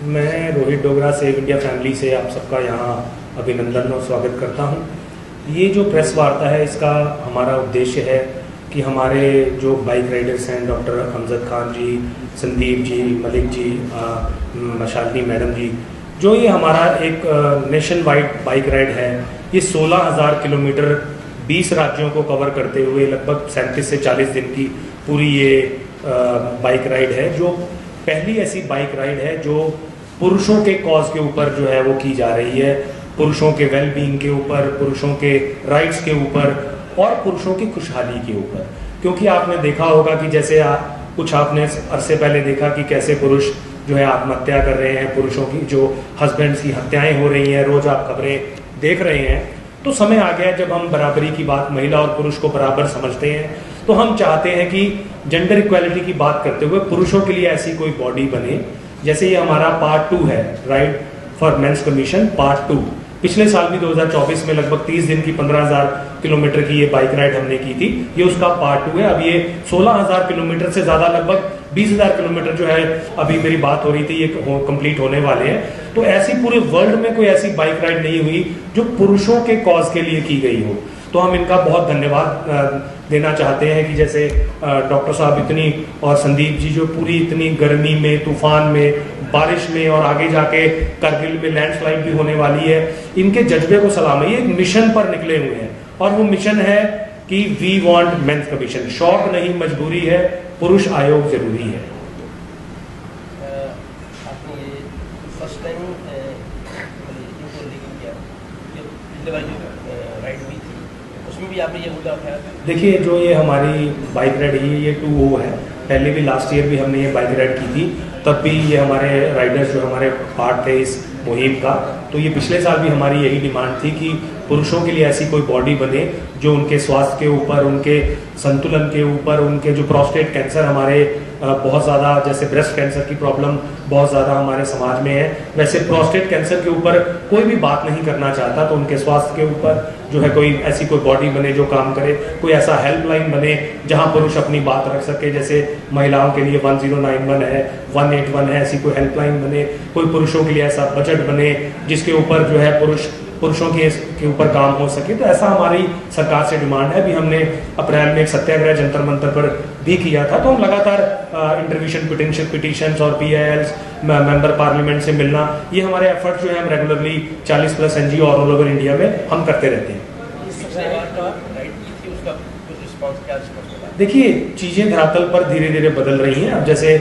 मैं Rohit Dogra save India family से आप सबका यहाँ अभिनंदन और स्वागत करता हूँ। ये जो प्रेस वार्ता है इसका हमारा उद्देश्य है कि हमारे जो बाइक राइडर्स हैं डॉक्टर अमजद खान जी, संदीप जी, मलिक जी, मशालिनी मैडम जी, जो ये हमारा एक नेशन वाइड बाइक राइड है, ये 16,000 किलोमीटर 20 राज्यों को कवर करते हुए लगभग 37 से 40 दिन की पूरी ये बाइक राइड है, जो पहली ऐसी बाइक राइड है जो पुरुषों के कॉज के ऊपर जो है वो की जा रही है, पुरुषों के वेल बीइंग के ऊपर, पुरुषों के राइट्स के ऊपर और पुरुषों की खुशहाली के ऊपर। क्योंकि आपने देखा होगा कि जैसे कुछ आपने अरसे पहले देखा कि कैसे पुरुष जो है आत्महत्या कर रहे हैं, पुरुषों की जो हस्बैंड्स की हत्याएं हो रही हैं, रोज आप खबरें देख रहे हैं। तो समय आ गया जब हम बराबरी की बात, महिला और पुरुष को बराबर समझते हैं, तो हम चाहते हैं कि जेंडर इक्वालिटी की बात करते हुए पुरुषों के लिए ऐसी कोई बॉडी बने। जैसे ये हमारा पार्ट 2 है, ride for men's commission part 2। पिछले साल भी 2024 में लगभग 30 दिन की 15,000 किलोमीटर की ये बाइक राइड हमने की थी, ये उसका पार्ट 2 है। अब ये 16,000 किलोमीटर से ज्यादा लगभग 20,000 किलोमीटर जो है, अभी मेरी बात हो रही थी, ये कंप्लीट होने वाले हैं। तो ऐसी पूरे वर्ल्ड में कोई ऐसी बाइक राइड नहीं हुई जो पुरुषों के कॉज के लिए की गई हो। तो हम इनका बहुत धन्यवाद देना चाहते हैं कि जैसे डॉक्टर साहब इतनी और संदीप जी जो पूरी इतनी गर्मी में, तूफान में, बारिश में और आगे जाके करगिल में लैंडस्लाइड भी होने वाली है, इनके जज्बे को सलाम है। ये एक मिशन पर निकले हुए हैं और वो मिशन है कि वी वांट मेंस कमीशन। शौक नहीं, मजबूरी है, पुरुष आयोग जरूरी है। आपने ये फर्स्ट टाइम राइड हुई थी, उसमें भी आपने ये मुद्दा उठाया था। देखिए, जो ये हमारी बाइक राइड है ये 2O है। पहले भी लास्ट ईयर भी हमने ये बाइक राइड की थी, तब भी ये हमारे राइडर्स जो हमारे पार्ट थे इस मुहिम का, तो ये पिछले साल भी हमारी यही डिमांड थी कि पुरुषों के लिए ऐसी कोई बॉडी बने जो उनके स्वास्थ्य के ऊपर, उनके संतुलन के ऊपर, उनके जो प्रोस्टेट कैंसर हमारे बहुत ज़्यादा, जैसे ब्रेस्ट कैंसर की प्रॉब्लम बहुत ज़्यादा हमारे समाज में है, वैसे प्रोस्टेट कैंसर के ऊपर कोई भी बात नहीं करना चाहता। तो उनके स्वास्थ्य के ऊपर जो है कोई ऐसी कोई बॉडी बने जो काम करे, कोई ऐसा हेल्पलाइन बने जहां पुरुष अपनी बात रख सके। जैसे महिलाओं के लिए 1091 है, 181 है, ऐसी कोई हेल्पलाइन बने। कोई पुरुषों के लिए ऐसा बजट बने जिसके ऊपर जो है पुरुषों के ऊपर काम हो सके। तो ऐसा हमारी सरकार से डिमांड है। अभी हमने अप्रैल में एक सत्याग्रह जंतर मंतर पर भी किया था। तो हम लगातार इंटरव्यूशन पिटिशंस और PILs, मेंबर पार्लियामेंट से मिलना, ये हमारे एफर्ट जो है हम regularly 40+ NGO all over India में हम करते रहते हैं। देखिए, चीजें धरातल पर धीरे धीरे बदल रही हैं। अब जैसे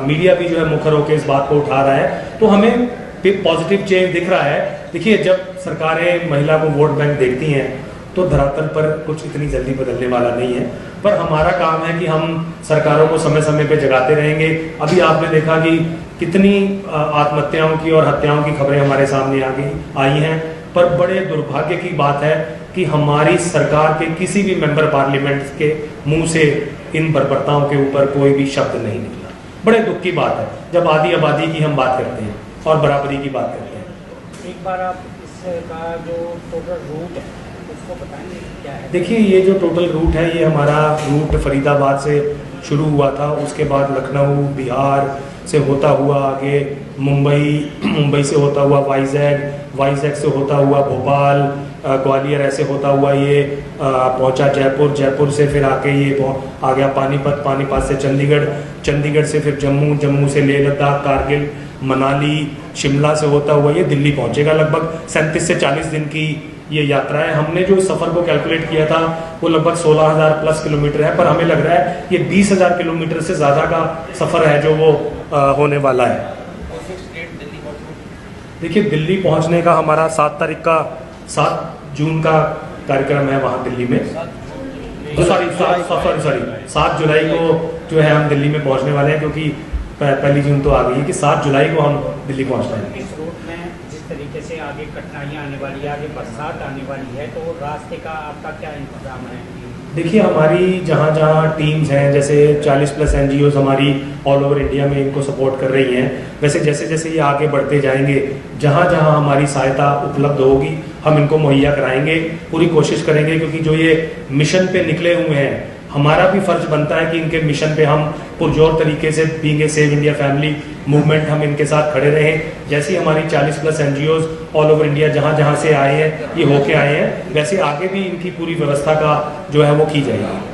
मीडिया भी जो है मुखर होकर इस बात को उठा रहा है, तो हमें पॉजिटिव चेंज दिख रहा है। देखिए, जब सरकारें महिला को वोट बैंक देखती हैं तो धरातल पर कुछ इतनी जल्दी बदलने वाला नहीं है, पर हमारा काम है कि हम सरकारों को समय समय पे जगाते रहेंगे। अभी आपने देखा कि कितनी आत्महत्याओं की और हत्याओं की खबरें हमारे सामने आई हैं, पर बड़े दुर्भाग्य की बात है कि हमारी सरकार के किसी भी मेंबर पार्लियामेंट के मुंह से इन बर्बरताओं के ऊपर कोई भी शब्द नहीं निकला। बड़े दुख की बात है जब आधी आबादी की हम बात करते हैं और बराबरी की बात करते हैं। एक बार आप इसका जो टोटल रूट है उसको बताएंगे क्या है? देखिए, ये जो टोटल रूट है, ये हमारा रूट फरीदाबाद से शुरू हुआ था, उसके बाद लखनऊ, बिहार से होता हुआ आगे मुंबई से होता हुआ वाइजैग से होता हुआ भोपाल, ग्वालियर, ऐसे होता हुआ ये पहुंचा जयपुर से फिर आके ये आ गया पानीपत से चंडीगढ़ से फिर जम्मू से लेह लद्दाख, कारगिल, मनाली, शिमला से होता हुआ ये दिल्ली पहुंचेगा। लगभग 37 से 40 दिन की ये यात्रा है। हमने जो इस सफर को कैलकुलेट किया था वो लगभग 16,000+ किलोमीटर है, पर हमें लग रहा है ये 20,000 किलोमीटर से ज्यादा का सफर है जो वो होने वाला है। देखिए, दिल्ली पहुंचने का हमारा 7 जून का कार्यक्रम है वहां दिल्ली में। सॉरी 7 जुलाई को जो है हम दिल्ली में पहुंचने वाले हैं, क्योंकि 1 जून तो आ गई है कि 7 जुलाई को हम दिल्ली पहुंचना है। इस रूट में जिस तरीके से आगे कठिनाइयाँ आने वाली है, आगे बरसात आने वाली है, तो रास्ते का आपका क्या इंतजाम है? देखिए, हमारी जहाँ टीम्स हैं, जैसे 40+ NGOs हमारी ऑल ओवर इंडिया में इनको सपोर्ट कर रही हैं, वैसे जैसे जैसे ये आगे बढ़ते जाएंगे, जहाँ हमारी सहायता उपलब्ध होगी हम इनको मुहैया कराएंगे। पूरी कोशिश करेंगे, क्योंकि जो ये मिशन पे निकले हुए हैं, हमारा भी फर्ज बनता है कि इनके मिशन पे हम पुरजोर तरीके से being a save India family movement हम इनके साथ खड़े रहें। जैसी हमारी 40+ NGOs ऑल ओवर इंडिया जहाँ जहाँ से आए हैं, ये होके आए हैं, वैसे आगे भी इनकी पूरी व्यवस्था का जो है वो की जाएगी।